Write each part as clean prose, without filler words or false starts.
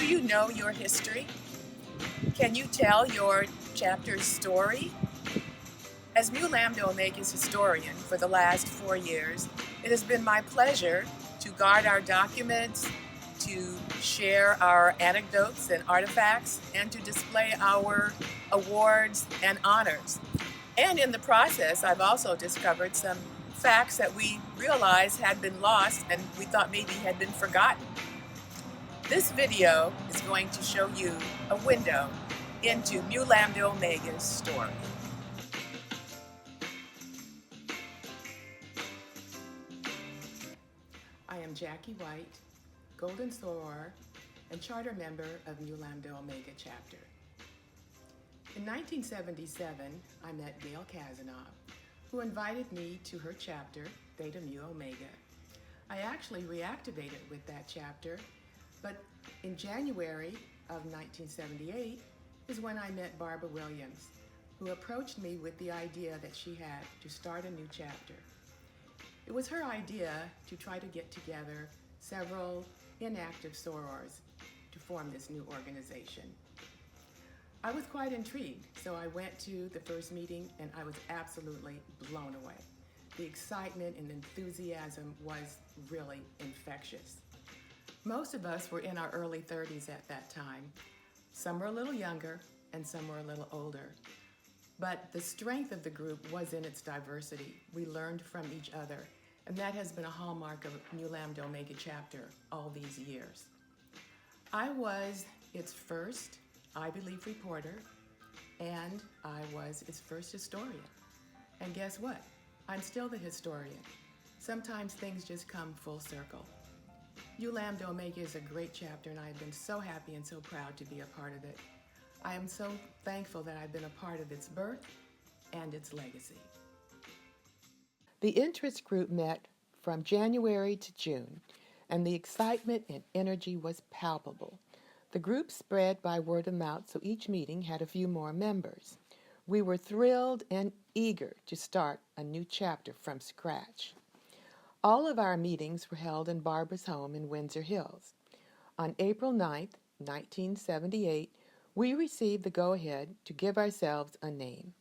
you know your history? Can you tell your chapter's story? As Mu Lambda Omega's historian for the last 4 years, it has been my pleasure to guard our documents, to share our anecdotes and artifacts, and to display our awards and honors. And in the process, I've also discovered some facts that we realized had been lost and we thought maybe had been forgotten. This video is going to show you a window into Mu Lambda Omega's story. I am Jackie White, Golden Soror, and charter member of Mu Lambda Omega chapter. In 1977, I met Gail Kazanov, who invited me to her chapter, Theta Mu Omega. I actually reactivated with that chapter, but in January of 1978 is when I met Barbara Williams, who approached me with the idea that she had to start a new chapter. It was her idea to try to get together several inactive sorors to form this new organization. I was quite intrigued, so I went to the first meeting and I was absolutely blown away. The excitement and enthusiasm was really infectious. Most of us were in our early 30s at that time. Some were a little younger and some were a little older. But the strength of the group was in its diversity. We learned from each other, and that has been a hallmark of Mu Lambda Omega chapter all these years. I was its first Ivy Leaf reporter, and I was its first historian. And guess what? I'm still the historian. Sometimes things just come full circle. Mu Lambda Omega is a great chapter, and I've been so happy and so proud to be a part of it. I am so thankful that I've been a part of its birth and its legacy. The interest group met from January to June, and the excitement and energy was palpable. The group spread by word of mouth, so each meeting had a few more members. We were thrilled and eager to start a new chapter from scratch. All of our meetings were held in Barbara's home in Windsor Hills. On April 9, 1978, we received the go-ahead to give ourselves a name.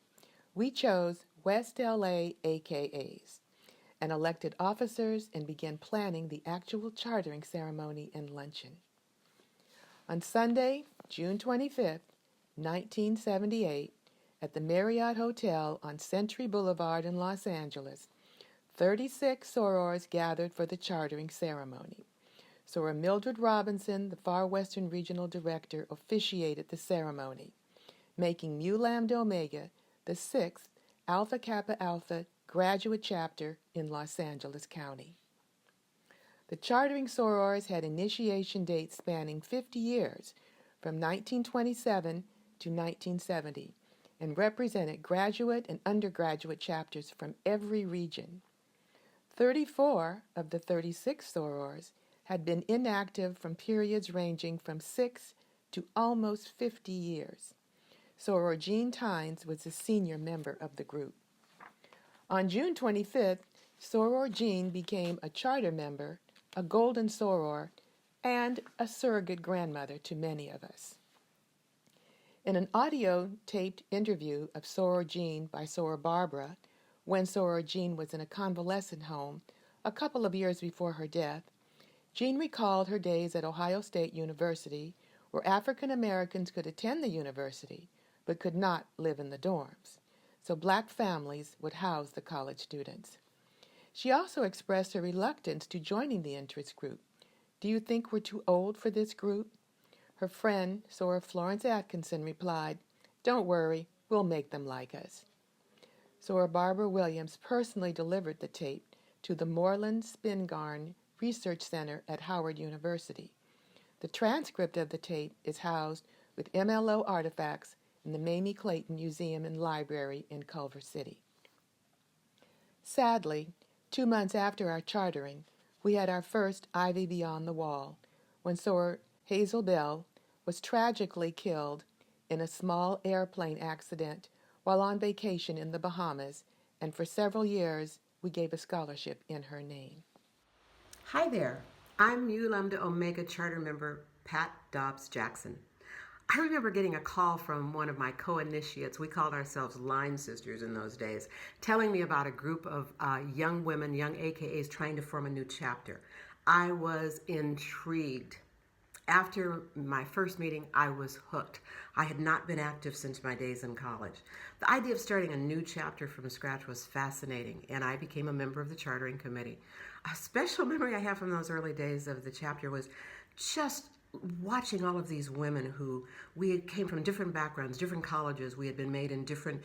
We chose West LA AKAs and elected officers and began planning the actual chartering ceremony and luncheon. On Sunday, June 25, 1978, at the Marriott Hotel on Century Boulevard in Los Angeles, 36 sorors gathered for the chartering ceremony. Soror Mildred Robinson, the Far Western Regional Director, officiated the ceremony, making Mu Lambda Omega the 6th Alpha Kappa Alpha graduate chapter in Los Angeles County. The chartering sorors had initiation dates spanning 50 years, from 1927 to 1970, and represented graduate and undergraduate chapters from every region. 34 of the 36 sorors had been inactive from periods ranging from 6 to almost 50 years. Soror Jean Tynes was the senior member of the group. On June 25th, Soror Jean became a charter member, a golden soror, and a surrogate grandmother to many of us. In an audio-taped interview of Soror Jean by Soror Barbara, when Soror Jean was in a convalescent home a couple of years before her death, Jean recalled her days at Ohio State University, where African Americans could attend the university but could not live in the dorms, so black families would house the college students. She also expressed her reluctance to joining the interest group. "Do you think we're too old for this group?" Her friend, Soror Florence Atkinson, replied, "Don't worry, we'll make them like us." Soror Barbara Williams personally delivered the tape to the Moreland Spingarn Research Center at Howard University. The transcript of the tape is housed with MLO artifacts in the Mamie Clayton Museum and Library in Culver City. Sadly, 2 months after our chartering, we had our first Ivy Beyond the Wall, when Soror Hazel Bell was tragically killed in a small airplane accident while on vacation in the Bahamas, and for several years we gave a scholarship in her name. Hi there, I'm Mu Lambda Omega charter member Pat Dobbs Jackson. I remember getting a call from one of my co-initiates, we called ourselves Line Sisters in those days, telling me about a group of young women, young AKAs, trying to form a new chapter. I was intrigued. After my first meeting, I was hooked. I had not been active since my days in college. The idea of starting a new chapter from scratch was fascinating, and I became a member of the chartering committee. A special memory I have from those early days of the chapter was just watching all of these women who we came from different backgrounds, different colleges, we had been made in different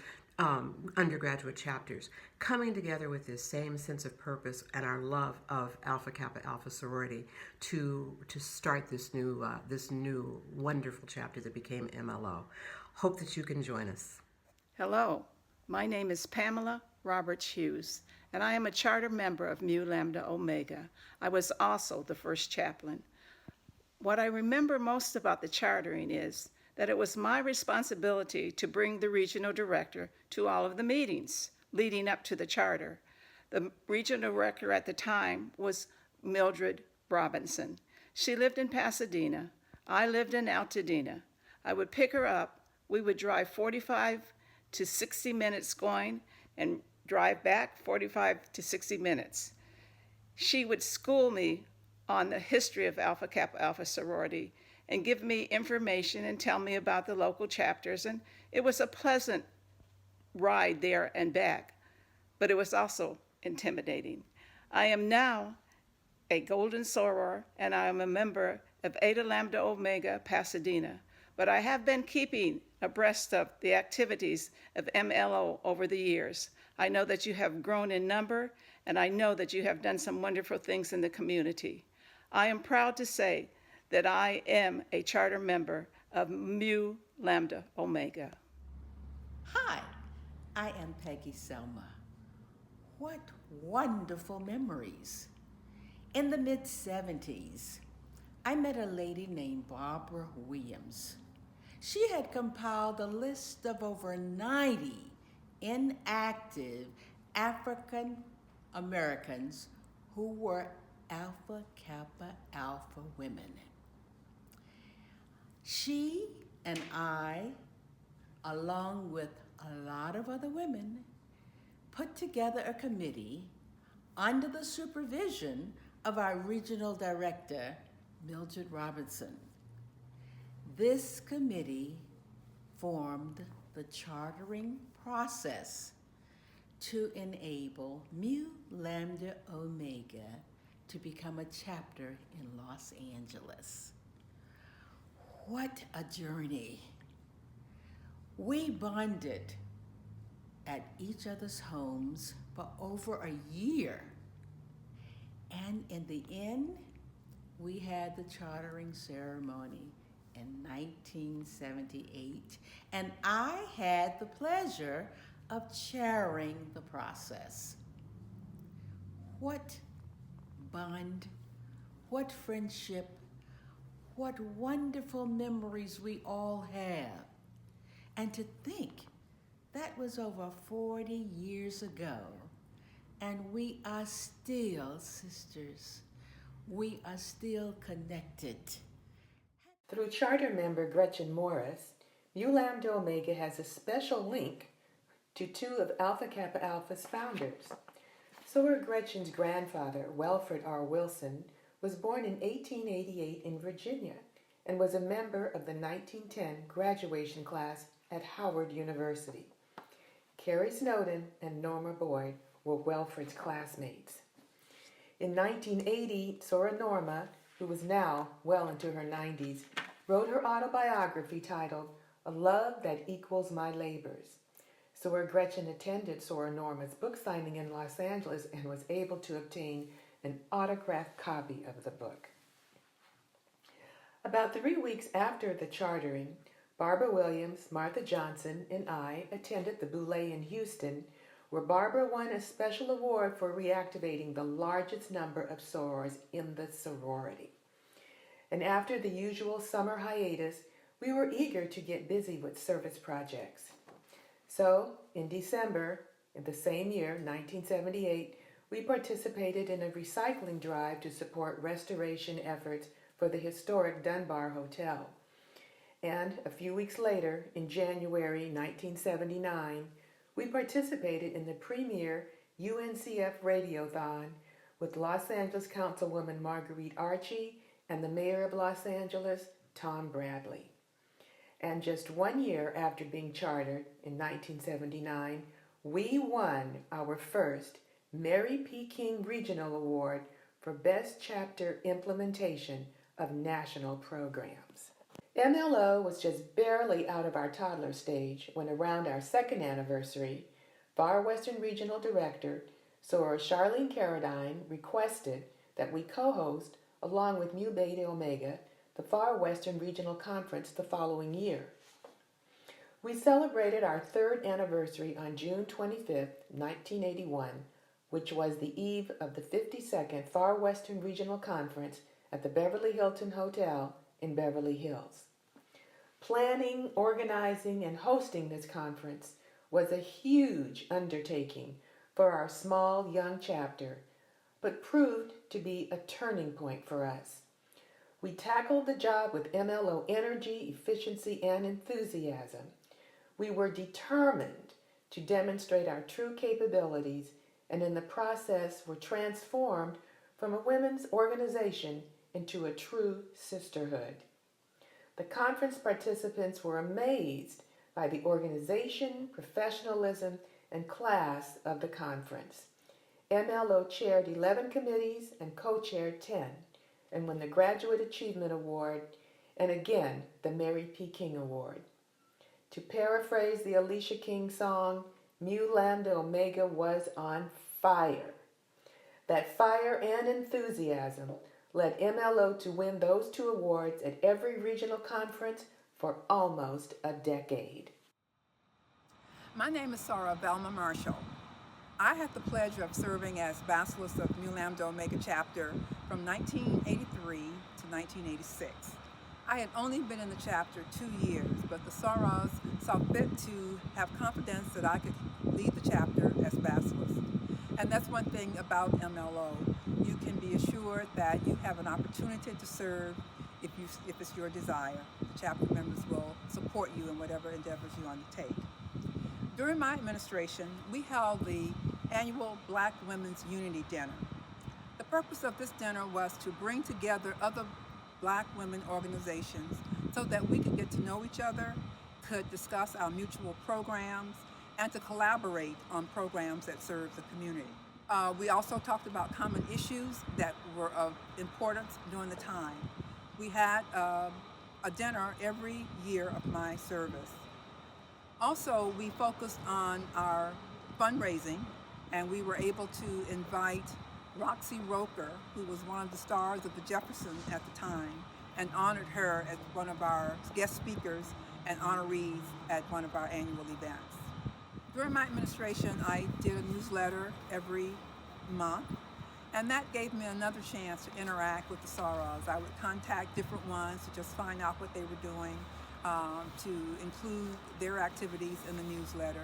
undergraduate chapters, coming together with this same sense of purpose and our love of Alpha Kappa Alpha sorority to start this new wonderful chapter that became MLO. Hope that you can join us. Hello, my name is Pamela Roberts Hughes, and I am a charter member of Mu Lambda Omega. I was also the first chaplain. What I remember most about the chartering is that it was my responsibility to bring the regional director to all of the meetings leading up to the charter. The regional director at the time was Mildred Robinson. She lived in Pasadena. I lived in Altadena. I would pick her up. We would drive 45 to 60 minutes going and drive back 45 to 60 minutes. She would school me on the history of Alpha Kappa Alpha sorority and give me information and tell me about the local chapters. And it was a pleasant ride there and back, but it was also intimidating. I am now a Golden Soror, and I am a member of Eta Lambda Omega Pasadena, but I have been keeping abreast of the activities of MLO over the years. I know that you have grown in number, and I know that you have done some wonderful things in the community. I am proud to say that I am a charter member of Mu Lambda Omega. Hi, I am Peggy Selma. What wonderful memories. In the mid-70s, I met a lady named Barbara Williams. She had compiled a list of over 90 inactive African Americans who were Alpha Kappa Alpha women. She and I, along with a lot of other women, put together a committee under the supervision of our regional director, Mildred Robinson. This committee formed the chartering process to enable Mu Lambda Omega to become a chapter in Los Angeles. What a journey. We bonded at each other's homes for over a year. And in the end, we had the chartering ceremony in 1978, and I had the pleasure of chairing the process. What bond, what friendship, what wonderful memories we all have. And to think that was over 40 years ago, and we are still sisters. We are still connected. Through charter member Gretchen Morris, Mu Lambda Omega has a special link to two of Alpha Kappa Alpha's founders. Soror Gretchen's grandfather, Welford R. Wilson, was born in 1888 in Virginia and was a member of the 1910 graduation class at Howard University. Carrie Snowden and Norma Boyd were Welford's classmates. In 1980, Soror Norma, who was now well into her 90s, wrote her autobiography titled A Love That Equals My Labors. Soror Gretchen attended Soror Norma's book signing in Los Angeles and was able to obtain an autographed copy of the book. About 3 weeks after the chartering, Barbara Williams, Martha Johnson, and I attended the Boulé in Houston, where Barbara won a special award for reactivating the largest number of sorors in the sorority. And after the usual summer hiatus, we were eager to get busy with service projects. So, in December, in the same year, 1978, we participated in a recycling drive to support restoration efforts for the historic Dunbar Hotel. And a few weeks later, in January 1979, we participated in the premier UNCF Radiothon with Los Angeles Councilwoman Marguerite Archie and the Mayor of Los Angeles, Tom Bradley. And just 1 year after being chartered in 1979, we won our first Mary P. King Regional Award for Best Chapter Implementation of National Programs. MLO was just barely out of our toddler stage when, around our second anniversary, Far Western Regional Director Soror Charlene Carradine requested that we co-host, along with Mu Beta Omega, the Far Western Regional Conference the following year. We celebrated our third anniversary on June 25, 1981, which was the eve of the 52nd Far Western Regional Conference at the Beverly Hilton Hotel in Beverly Hills. Planning, organizing, and hosting this conference was a huge undertaking for our small young chapter, but proved to be a turning point for us. We tackled the job with MLO energy, efficiency, and enthusiasm. We were determined to demonstrate our true capabilities, and in the process were transformed from a women's organization into a true sisterhood. The conference participants were amazed by the organization, professionalism, and class of the conference. MLO chaired 11 committees and co-chaired 10, and won the Graduate Achievement Award and again the Mary P. King Award. To paraphrase the Alicia King song, Mu Lambda Omega was on fire. That fire and enthusiasm led MLO to win those 2 awards at every regional conference for almost a decade. My name is Sarah Velma Marshall. I had the pleasure of serving as Bacillus of Mu Lambda Omega Chapter from 1983 to 1986. I had only been in the chapter 2 years, but the Soros saw fit to have confidence that I could lead the chapter as Bacillus. And that's one thing about MLO. You can be assured that you have an opportunity to serve if it's your desire. The chapter members will support you in whatever endeavors you undertake. During my administration, we held the annual Black Women's Unity Dinner. The purpose of this dinner was to bring together other Black women organizations so that we could get to know each other, could discuss our mutual programs, and to collaborate on programs that serve the community. We also talked about common issues that were of importance during the time. We had a dinner every year of my service. Also, we focused on our fundraising, and we were able to invite Roxy Roker, who was one of the stars of the Jefferson at the time, and honored her as one of our guest speakers and honorees at one of our annual events. During my administration, I did a newsletter every month, and that gave me another chance to interact with the Soros. I would contact different ones to just find out what they were doing, to include their activities in the newsletter.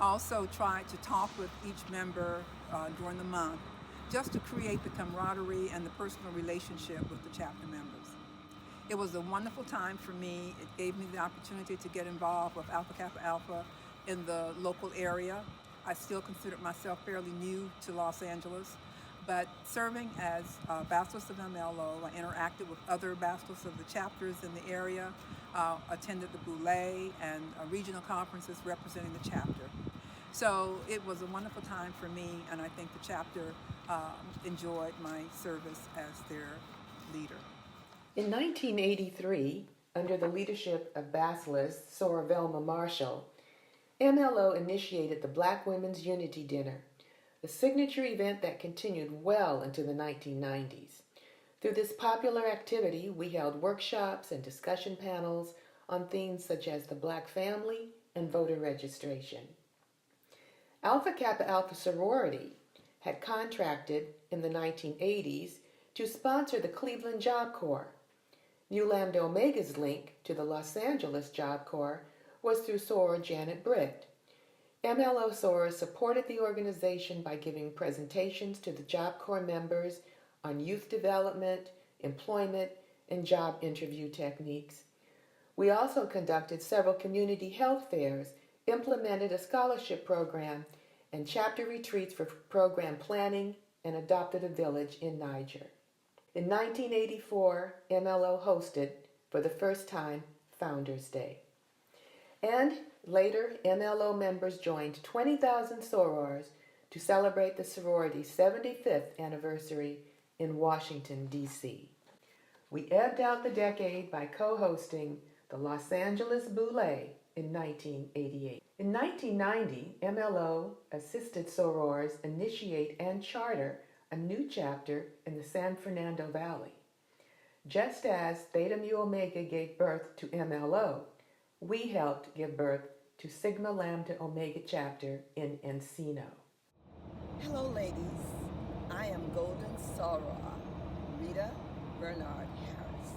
I also tried to talk with each member during the month, just to create the camaraderie and the personal relationship with the chapter members. It was a wonderful time for me. It gave me the opportunity to get involved with Alpha Kappa Alpha in the local area. I still considered myself fairly new to Los Angeles, but serving as Bacillus of MLO, I interacted with other Bacillus of the chapters in the area, attended the Boulé and regional conferences representing the chapter. So it was a wonderful time for me, and I think the chapter enjoyed my service as their leader. In 1983, under the leadership of Bacillus Soror Velma Marshall, MLO initiated the Black Women's Unity Dinner, a signature event that continued well into the 1990s. Through this popular activity, we held workshops and discussion panels on themes such as the Black family and voter registration. Alpha Kappa Alpha sorority had contracted in the 1980s to sponsor the Cleveland Job Corps. Mu Lambda Omega's link to the Los Angeles Job Corps was through Soror Janet Britt. MLO Sorors supported the organization by giving presentations to the Job Corps members on youth development, employment, and job interview techniques. We also conducted several community health fairs, implemented a scholarship program, and chapter retreats for program planning, and adopted a village in Niger. In 1984, MLO hosted, for the first time, Founders Day. And later, MLO members joined 20,000 sorors to celebrate the sorority's 75th anniversary in Washington, D.C. We ebbed out the decade by co-hosting the Los Angeles Boulé in 1988. In 1990, MLO assisted sorors initiate and charter a new chapter in the San Fernando Valley. Just as Theta Mu Omega gave birth to MLO, we helped give birth to Sigma Lambda Omega chapter in Encino. Hello, ladies. I am Golden Soror, Rita Bernard Harris.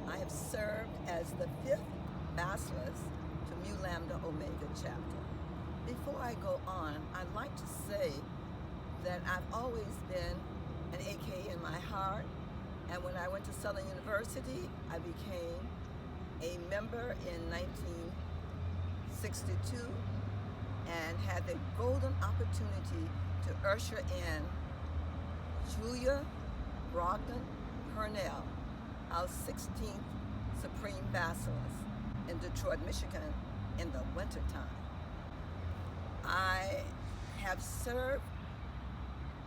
I have served as the 5th Bacillus to Mu Lambda Omega chapter. Before I go on, I'd like to say that I've always been an AK in my heart, and when I went to Southern University, I became a member in 1962 and had the golden opportunity to usher in Julia Brogdon Purnell, our 16th Supreme Bacillus in Detroit, Michigan in the wintertime. I have served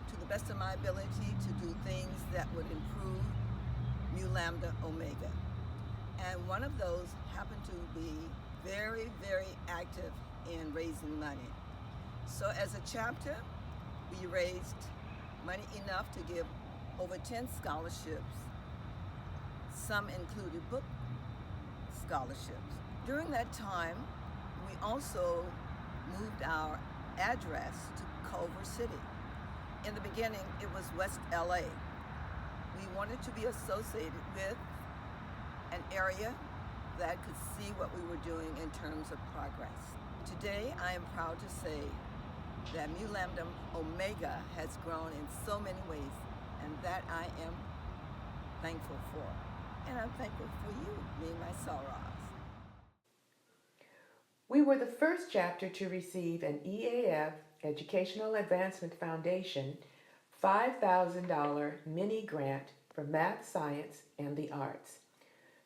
to the best of my ability to do things that would improve Mu Lambda Omega. And one of those happened to be very, very active in raising money. So as a chapter, we raised money enough to give over 10 scholarships. Some included book scholarships. During that time, we also moved our address to Culver City. In the beginning, it was West LA. We wanted to be associated with an area that could see what we were doing in terms of progress. Today, I am proud to say that Mu Lambda Omega has grown in so many ways, and that I am thankful for. And I'm thankful for you, me and my sorors. We were the first chapter to receive an EAF, Educational Advancement Foundation, $5,000 mini grant for math, science, and the arts.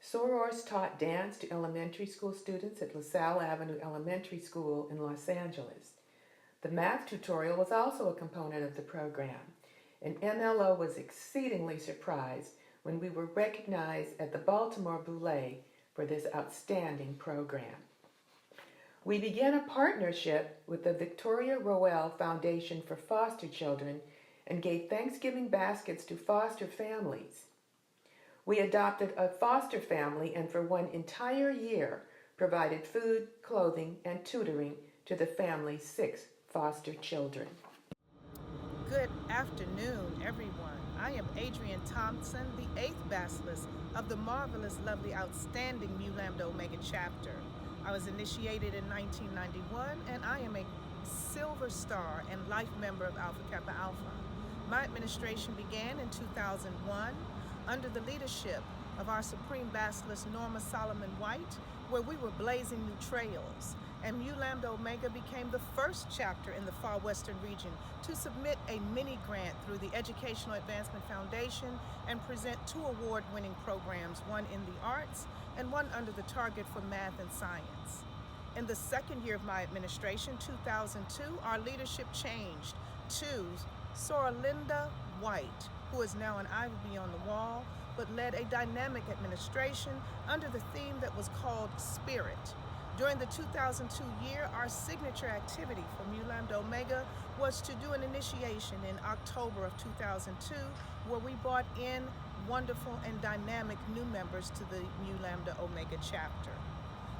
Sorors taught dance to elementary school students at LaSalle Avenue Elementary School in Los Angeles. The math tutorial was also a component of the program, and MLO was exceedingly surprised when we were recognized at the Baltimore Boulé for this outstanding program. We began a partnership with the Victoria Roel Foundation for Foster Children and gave Thanksgiving baskets to foster families. We adopted a foster family and for one entire year provided food, clothing, and tutoring to the family's 6 foster children. Good afternoon, everyone. I am Adrienne Thompson, the 8th Bacillus of the marvelous, lovely, outstanding Mu Lambda Omega chapter. I was initiated in 1991, and I am a Silver Star and life member of Alpha Kappa Alpha. My administration began in 2001 under the leadership of our Supreme Bacillus Norma Solomon White, where we were blazing new trails. And Mu Lambda Omega became the first chapter in the far western region to submit a mini grant through the Educational Advancement Foundation and present 2 award-winning programs, one in the arts and one under the target for math and science. In the second year of my administration, 2002, our leadership changed to Soralinda White, who is now an Ivy Beyond the Wall, but led a dynamic administration under the theme that was called Spirit. During the 2002 year, our signature activity for Mu Lambda Omega was to do an initiation in October of 2002, where we brought in wonderful and dynamic new members to the Mu Lambda Omega chapter.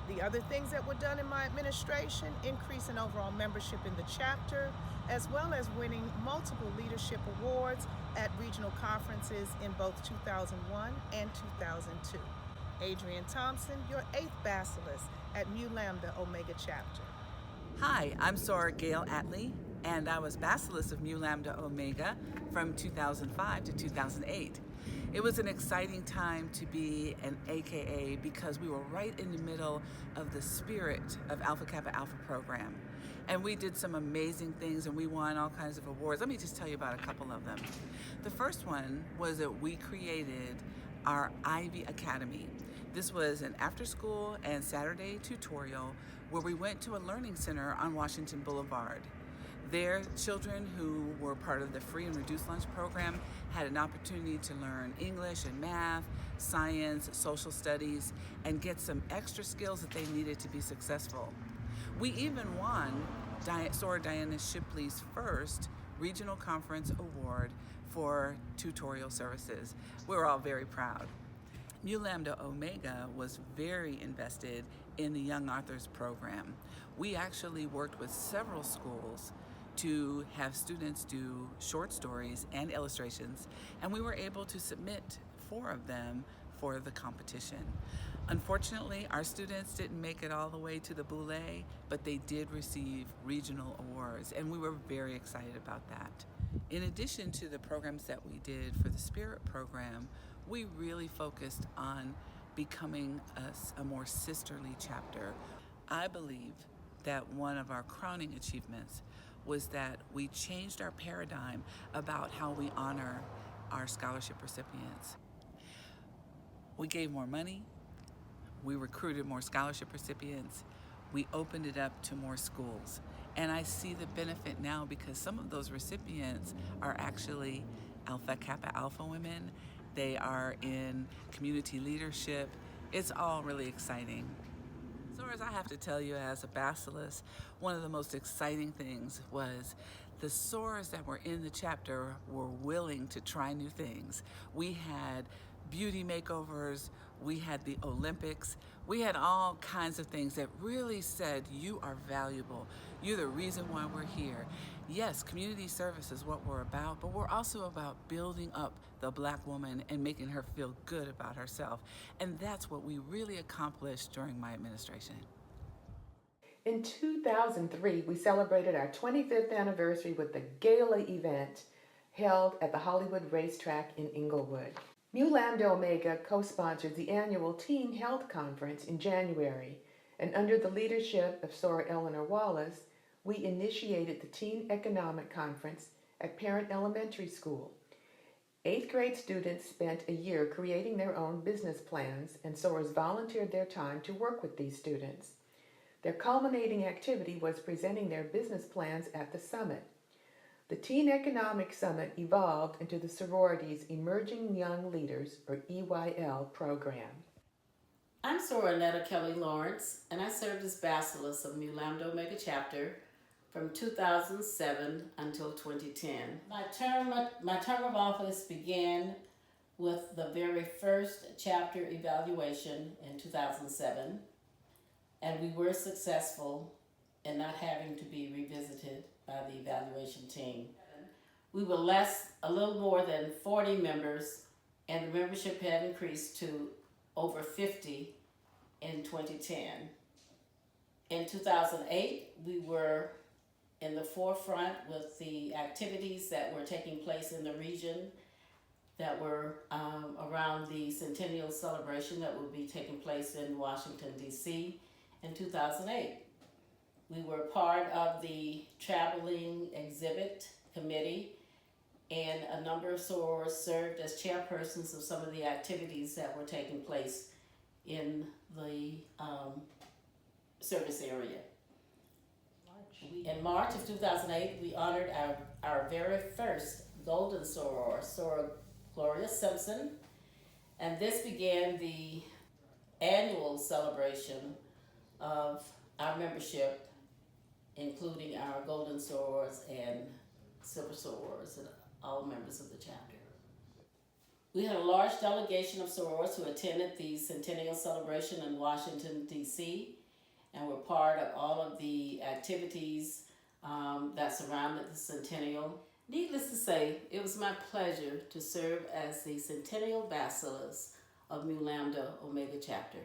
The other things that were done in my administration, increase in overall membership in the chapter, as well as winning multiple leadership awards at regional conferences in both 2001 and 2002. Adrienne Thompson, your 8th Bacillus at Mu Lambda Omega chapter. Hi, I'm Sora Gail Atley, and I was Bacillus of Mu Lambda Omega from 2005 to 2008. It was an exciting time to be an AKA because we were right in the middle of the spirit of Alpha Kappa Alpha program. And we did some amazing things and we won all kinds of awards. Let me just tell you about a couple of them. The first one was that we created our Ivy Academy. This was an after-school and Saturday tutorial where we went to a learning center on Washington Boulevard. There, children who were part of the free and reduced lunch program had an opportunity to learn English and math, science, social studies, and get some extra skills that they needed to be successful. We even won Sora Diana Shipley's first Regional Conference Award for tutorial services. We were all very proud. Mu Lambda Omega was very invested in the Young Authors program. We actually worked with several schools to have students do short stories and illustrations, and we were able to submit 4 of them for the competition. Unfortunately, our students didn't make it all the way to the boule, but they did receive regional awards, and we were very excited about that. In addition to the programs that we did for the Spirit program, we really focused on becoming a more sisterly chapter. I believe that one of our crowning achievements was that we changed our paradigm about how we honor our scholarship recipients. We gave more money, we recruited more scholarship recipients, we opened it up to more schools. And I see the benefit now because some of those recipients are actually Alpha Kappa Alpha women. They are in community leadership. It's all really exciting. So as I have to tell you as a Basilisk, one of the most exciting things was the sorors that were in the chapter were willing to try new things. We had beauty makeovers, we had the Olympics, we had all kinds of things that really said you are valuable, you're the reason why we're here. Yes, community service is what we're about, but we're also about building up the Black woman and making her feel good about herself. And that's what we really accomplished during my administration. In 2003, we celebrated our 25th anniversary with the gala event held at the Hollywood Racetrack in Inglewood. Mu Lambda Omega co-sponsored the annual Teen Health Conference in January, and under the leadership of Sora Eleanor Wallace, we initiated the Teen Economic Conference at Parent Elementary School. 8th grade students spent a year creating their own business plans, and Soras volunteered their time to work with these students. Their culminating activity was presenting their business plans at the summit. The Teen Economic Summit evolved into the sorority's Emerging Young Leaders, or EYL, program. I'm Sora Netta Kelly Lawrence, and I served as Basilisk of Mu Lambda Omega Chapter from 2007 until 2010. My term of office began with the very first chapter evaluation in 2007, and we were successful in not having to be revisited by the evaluation team. We were a little more than 40 members, and the membership had increased to over 50 in 2010. In 2008, we were in the forefront with the activities that were taking place in the region that were around the centennial celebration that will be taking place in Washington, D.C. in 2008. We were part of the traveling exhibit committee, and a number of sorors served as chairpersons of some of the activities that were taking place in the service area. In March of 2008, we honored our very first golden soror, Soror Gloria Simpson, and this began the annual celebration of our membership, including our golden sorors and silver sorors and all members of the chapter. We had a large delegation of sorors who attended the centennial celebration in Washington, D.C., and were part of all of the activities that surrounded the centennial. Needless to say, it was my pleasure to serve as the Centennial Basilisk of Mu Lambda Omega Chapter.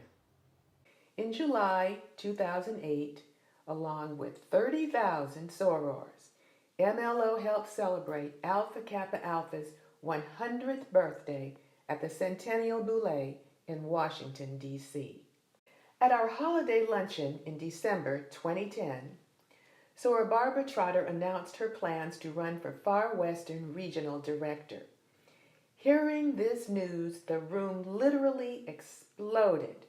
In July 2008, along with 30,000 sorors, MLO helped celebrate Alpha Kappa Alpha's 100th birthday at the Centennial Boule in Washington, D.C. At our holiday luncheon in December 2010, Sora Barbara Trotter announced her plans to run for Far Western Regional Director. Hearing this news, the room literally exploded.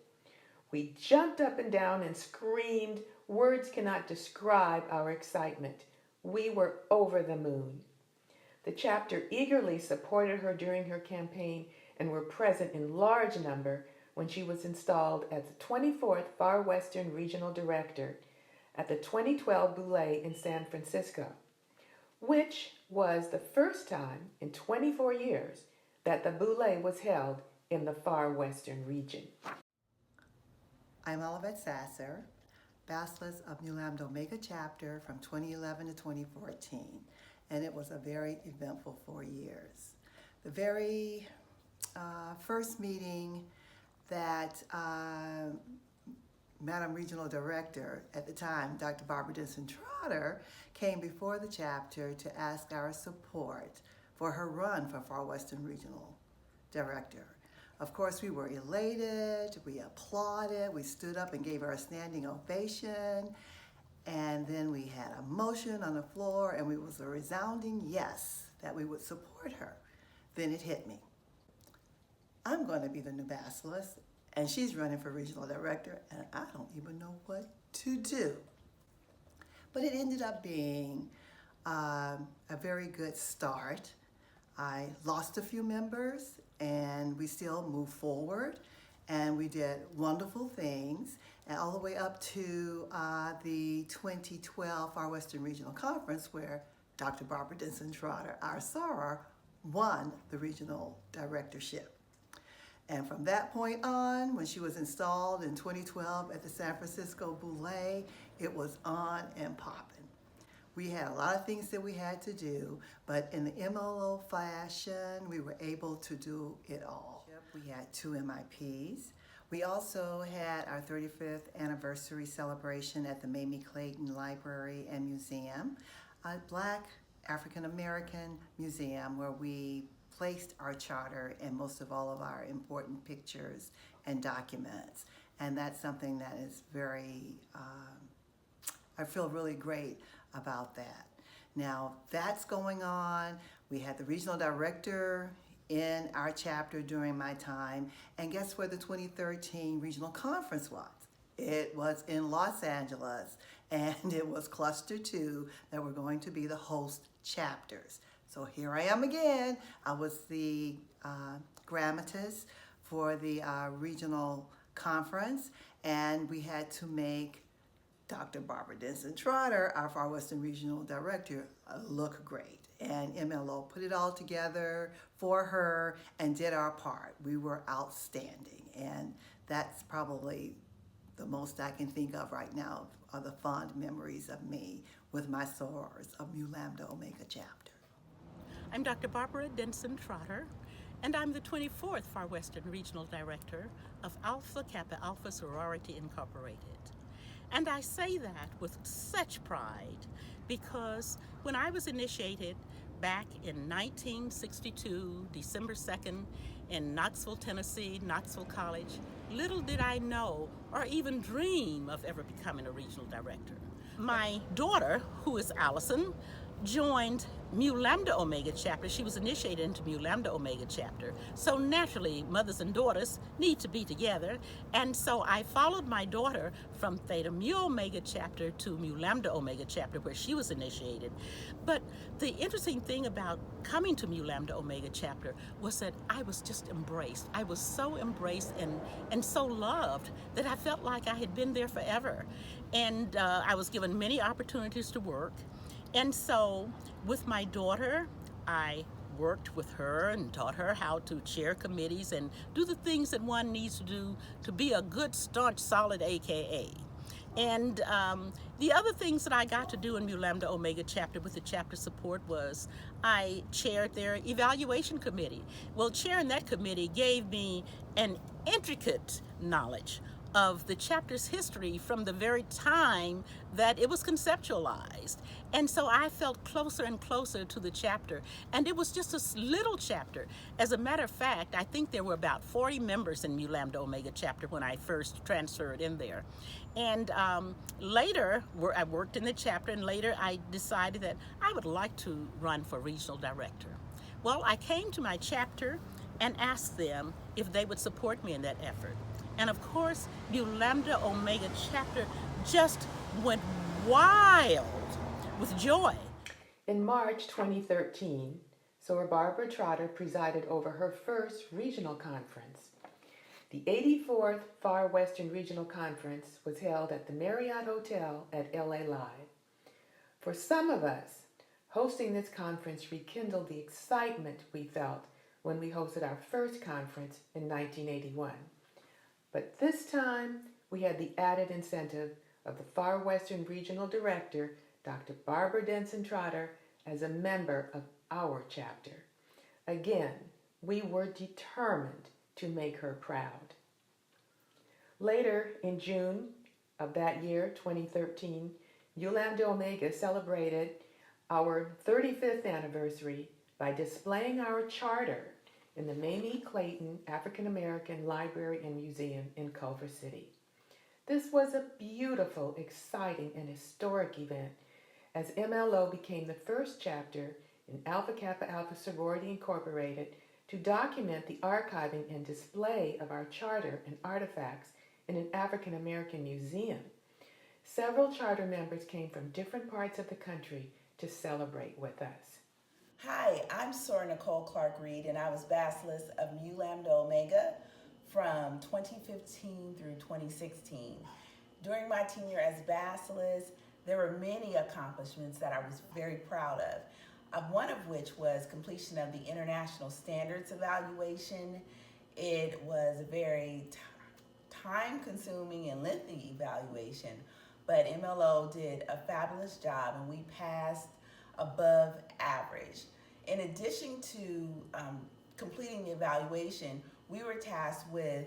We jumped up and down and screamed. Words cannot describe our excitement. We were over the moon. The chapter eagerly supported her during her campaign and were present in large number when she was installed as the 24th Far Western Regional Director at the 2012 Boule in San Francisco, which was the first time in 24 years that the Boule was held in the Far Western region. I'm Olivet Sasser, Bacillus of Mu Lambda Omega chapter from 2011 to 2014, and it was a very eventful 4 years. The very first meeting that Madam Regional Director at the time, Dr. Barbara Denson Trotter, came before the chapter to ask our support for her run for Far Western Regional Director. Of course, we were elated, we applauded, we stood up and gave her a standing ovation, and then we had a motion on the floor, and it was a resounding yes that we would support her. Then it hit me. I'm going to be the new Bacillus, and she's running for Regional Director, and I don't even know what to do. But it ended up being a very good start. I lost a few members, and we still moved forward, and we did wonderful things, and all the way up to the 2012 Far Western Regional Conference, where Dr. Barbara Denson Trotter, our soror, won the regional directorship. And from that point on, when she was installed in 2012 at the San Francisco Boule, it was on and popping. We had a lot of things that we had to do, but in the MLO fashion, we were able to do it all. We had 2 MIPs. We also had our 35th anniversary celebration at the Mamie Clayton Library and Museum, a Black African American museum where we placed our charter and most of all of our important pictures and documents. And that's something that is very, I feel really great about that. Now that's going on. We had the regional director in our chapter during my time, and guess where the 2013 regional conference was? It was in Los Angeles, and it was Cluster 2 that were going to be the host chapters. So here I am again. I was the grammatis for the regional conference, and we had to make Dr. Barbara Denson Trotter, our Far Western Regional Director, look great. And MLO put it all together for her and did our part. We were outstanding, and that's probably the most I can think of right now are the fond memories of me with my sorors of Mu Lambda Omega chapter. I'm Dr. Barbara Denson Trotter, and I'm the 24th Far Western Regional Director of Alpha Kappa Alpha Sorority Incorporated. And I say that with such pride because when I was initiated back in 1962, December 2nd, in Knoxville, Tennessee, Knoxville College, little did I know or even dream of ever becoming a regional director. My daughter, who is Allison, joined Mu Lambda Omega chapter. She was initiated into Mu Lambda Omega chapter. So naturally, mothers and daughters need to be together. And so I followed my daughter from Theta Mu Omega chapter to Mu Lambda Omega chapter where she was initiated. But the interesting thing about coming to Mu Lambda Omega chapter was that I was just embraced. I was so embraced and so loved that I felt like I had been there forever. And I was given many opportunities to work. And so with my daughter, I worked with her and taught her how to chair committees and do the things that one needs to do to be a good, staunch, solid AKA. And the other things that I got to do in Mu Lambda Omega chapter with the chapter support was I chaired their evaluation committee. Well, chairing that committee gave me an intricate knowledge of the chapter's history from the very time that it was conceptualized. And so I felt closer and closer to the chapter. And it was just a little chapter. As a matter of fact, I think there were about 40 members in Mu Lambda Omega chapter when I first transferred in there. And later, I worked in the chapter, and later I decided that I would like to run for regional director. Well, I came to my chapter and asked them if they would support me in that effort. And of course, Mu Lambda Omega chapter just went wild with joy. In March 2013, Sora Barbara Trotter presided over her first regional conference. The 84th Far Western Regional Conference was held at the Marriott Hotel at LA Live. For some of us, hosting this conference rekindled the excitement we felt when we hosted our first conference in 1981. But this time, we had the added incentive of the Far Western Regional Director, Dr. Barbara Denson Trotter, as a member of our chapter. Again, we were determined to make her proud. Later, in June of that year, 2013, Mu Lambda Omega celebrated our 35th anniversary by displaying our charter in the Mamie Clayton African American Library and Museum in Culver City. This was a beautiful, exciting, and historic event as MLO became the first chapter in Alpha Kappa Alpha Sorority Incorporated to document the archiving and display of our charter and artifacts in an African American museum. Several charter members came from different parts of the country to celebrate with us. Hi, I'm Sora Nicole Clark-Reed, and I was Basilisk of Mu Lambda Omega from 2015 through 2016. During my tenure as Basilisk, there were many accomplishments that I was very proud of, one of which was completion of the International Standards Evaluation. It was a very time-consuming and lengthy evaluation, but MLO did a fabulous job, and we passed above average. In addition to completing the evaluation, we were tasked with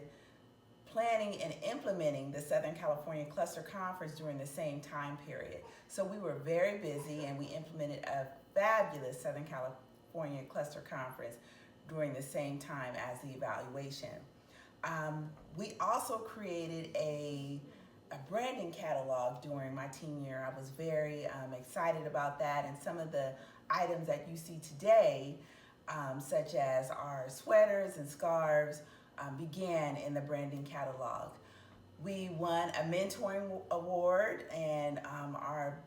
planning and implementing the Southern California Cluster Conference during the same time period. So we were very busy, and we implemented a fabulous Southern California Cluster Conference during the same time as the evaluation. We also created a branding catalog during my tenure. I was very excited about that, and some of the items that you see today, such as our sweaters and scarves, began in the branding catalog. We won a mentoring award, and our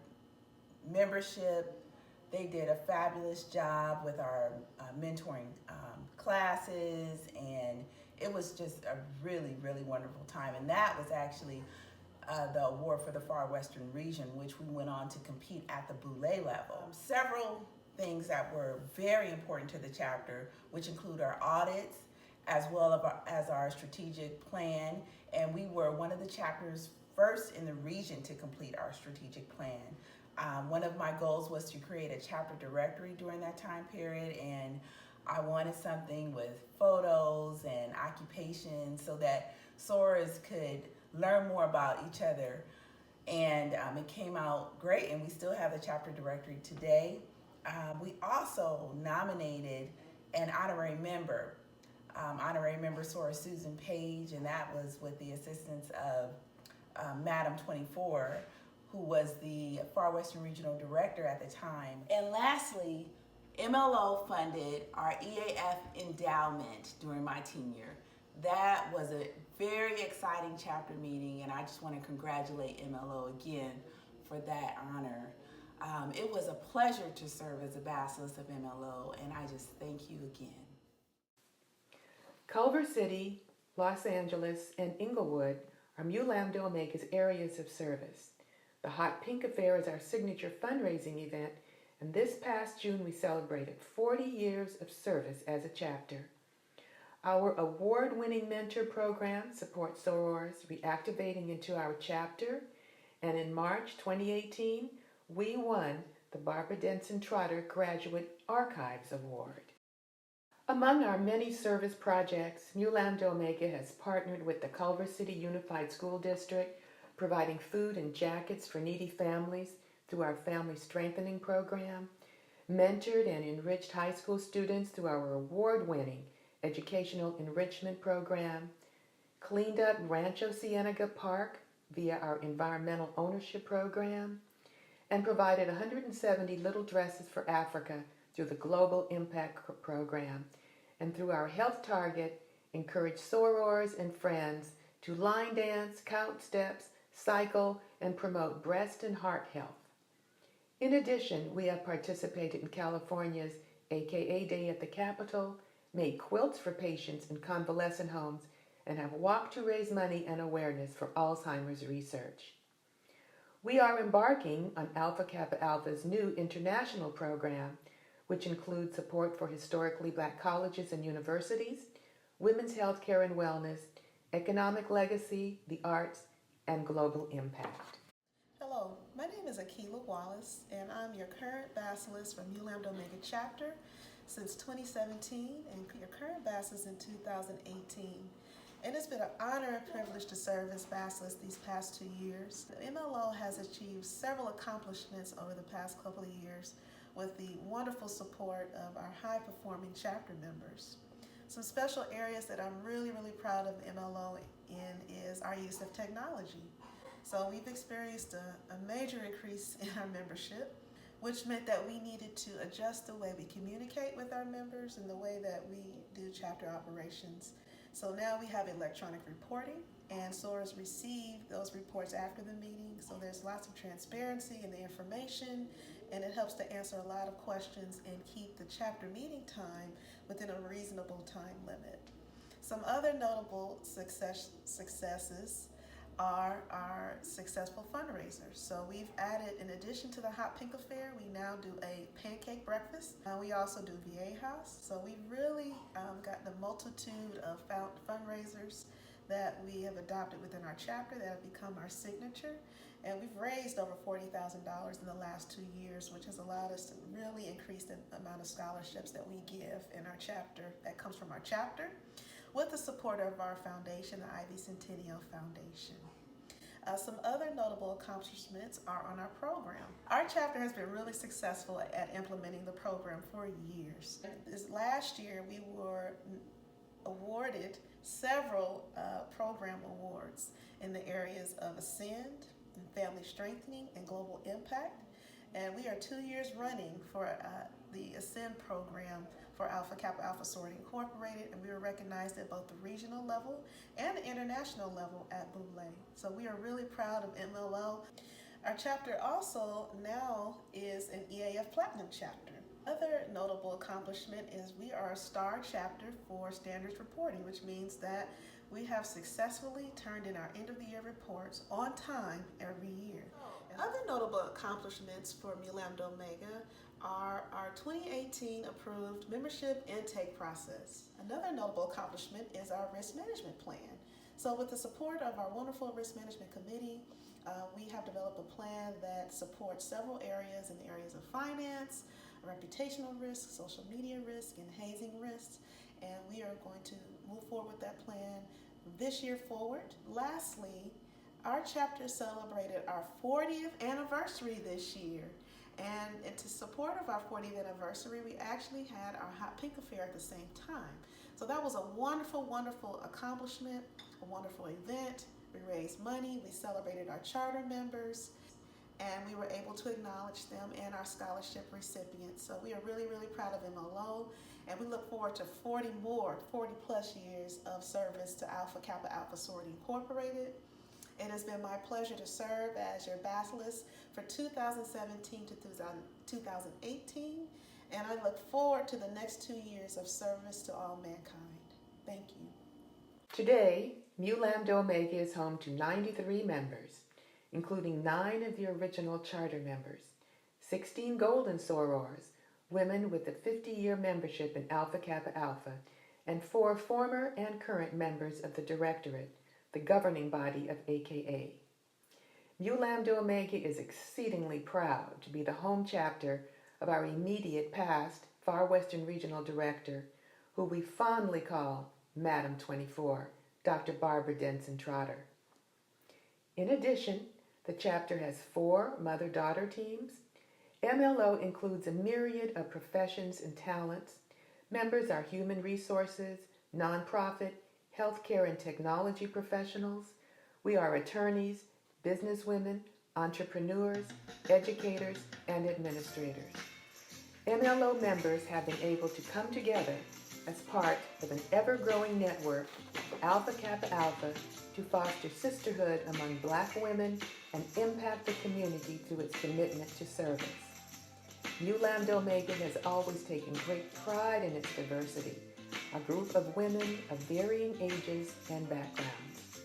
membership, they did a fabulous job with our mentoring classes, and it was just a really, really wonderful time. And that was actually the award for the Far Western region, which we went on to compete at the Boulé level. Several things that were very important to the chapter, which include our audits, as well as our strategic plan. And we were one of the chapters first in the region to complete our strategic plan. One of my goals was to create a chapter directory during that time period, and I wanted something with photos and occupations so that Soras could learn more about each other. And it came out great, and we still have the chapter directory today. We also nominated an honorary member, Sora Susan Page, and that was with the assistance of Madam 24, who was the Far Western Regional Director at the time. And lastly, MLO funded our EAF endowment during my tenure. That was a very exciting chapter meeting, and I just want to congratulate MLO again for that honor. It was a pleasure to serve as a Basilisk of MLO, and I just thank you again. Culver City, Los Angeles, and Inglewood are Mu Lambda Omega's areas of service. The Hot Pink Affair is our signature fundraising event, and this past June we celebrated 40 years of service as a chapter. Our award-winning mentor program supports sorors reactivating into our chapter, and in March 2018, we won the Barbara Denson Trotter Graduate Archives Award. Among our many service projects, Mu Lambda Omega has partnered with the Culver City Unified School District, providing food and jackets for needy families through our Family Strengthening Program, mentored and enriched high school students through our award-winning Educational Enrichment Program, cleaned up Rancho Cienega Park via our Environmental Ownership Program, and provided 170 little dresses for Africa through the Global Impact Program, and through our health target, encourage sorors and friends to line dance, count steps, cycle, and promote breast and heart health. In addition, we have participated in California's AKA Day at the Capitol, made quilts for patients in convalescent homes, and have walked to raise money and awareness for Alzheimer's research. We are embarking on Alpha Kappa Alpha's new international program, which includes support for historically Black colleges and universities, women's health care and wellness, economic legacy, the arts, and global impact. Hello, my name is Akila Wallace, and I'm your current Basilisk from Mu Lambda Omega Chapter since 2017, and your current Basilisk in 2018. And it's been an honor and privilege to serve as Basilisk these past 2 years. The MLO has achieved several accomplishments over the past couple of years with the wonderful support of our high-performing chapter members. Some special areas that I'm really proud of the MLO in is our use of technology. So we've experienced a major increase in our membership, which meant that we needed to adjust the way we communicate with our members and the way that we do chapter operations. So now we have electronic reporting, and SORAs receive those reports after the meeting, so there's lots of transparency in the information, and it helps to answer a lot of questions and keep the chapter meeting time within a reasonable time limit. Some other notable successes are our successful fundraisers. So we've added, in addition to the Hot Pink Affair, we now do a pancake breakfast. We also do VA House. So we've really gotten a multitude of fundraisers that we have adopted within our chapter that have become our signature. And we've raised over $40,000 in the last 2 years, which has allowed us to really increase the amount of scholarships that we give in our chapter, that comes from our chapter, with the support of our foundation, the Ivy Centennial Foundation. Some other notable accomplishments are on our program. Our chapter has been really successful at implementing the program for years. This last year, we were awarded several program awards in the areas of Ascend, Family Strengthening, and Global Impact. And we are 2 years running for the Ascend program for Alpha Kappa Alpha Sorority Incorporated, and we were recognized at both the regional level and the international level at Boulay. So we are really proud of MLO. Our chapter also now is an EAF Platinum chapter. Other notable accomplishment is we are a STAR chapter for standards reporting, which means that we have successfully turned in our end-of-the-year reports on time every year. Other notable accomplishments for Mu Lambda Omega are our 2018 approved membership intake process. Another notable accomplishment is our risk management plan. So with the support of our wonderful risk management committee, we have developed a plan that supports several areas in the areas of finance, reputational risk, social media risk, and hazing risks. And we are going to move forward with that plan this year forward. Lastly, our chapter celebrated our 40th anniversary this year. And to support of our 40th anniversary, we actually had our Hot Pink Affair at the same time. So that was a wonderful accomplishment, a wonderful event. We raised money, we celebrated our charter members, and we were able to acknowledge them and our scholarship recipients. So we are really proud of MLO, and we look forward to 40 plus years of service to Alpha Kappa Alpha Sorority Incorporated. It has been my pleasure to serve as your Basilisk for 2017 to 2018, and I look forward to the next 2 years of service to all mankind. Thank you. Today, Mu Lambda Omega is home to 93 members, including 9 of the original charter members, 16 golden sorors, women with a 50-year membership in Alpha Kappa Alpha, and 4 former and current members of the Directorate, the governing body of AKA. Mu Lambda Omega is exceedingly proud to be the home chapter of our immediate past Far Western Regional Director, who we fondly call Madam 24, Dr. Barbara Denson Trotter. In addition, the chapter has 4 mother-daughter teams. MLO includes a myriad of professions and talents. Members are human resources, nonprofit, healthcare and technology professionals. We are attorneys, businesswomen, entrepreneurs, educators, and administrators. MLO members have been able to come together as part of an ever-growing network, Alpha Kappa Alpha, to foster sisterhood among Black women and impact the community through its commitment to service. Mu Lambda Omega has always taken great pride in its diversity, a group of women of varying ages and backgrounds.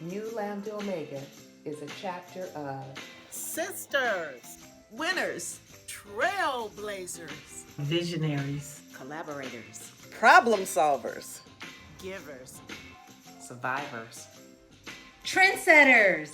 Mu Lambda Omega is a chapter of Sisters, winners, trailblazers, visionaries, collaborators, problem solvers, givers, survivors, trendsetters.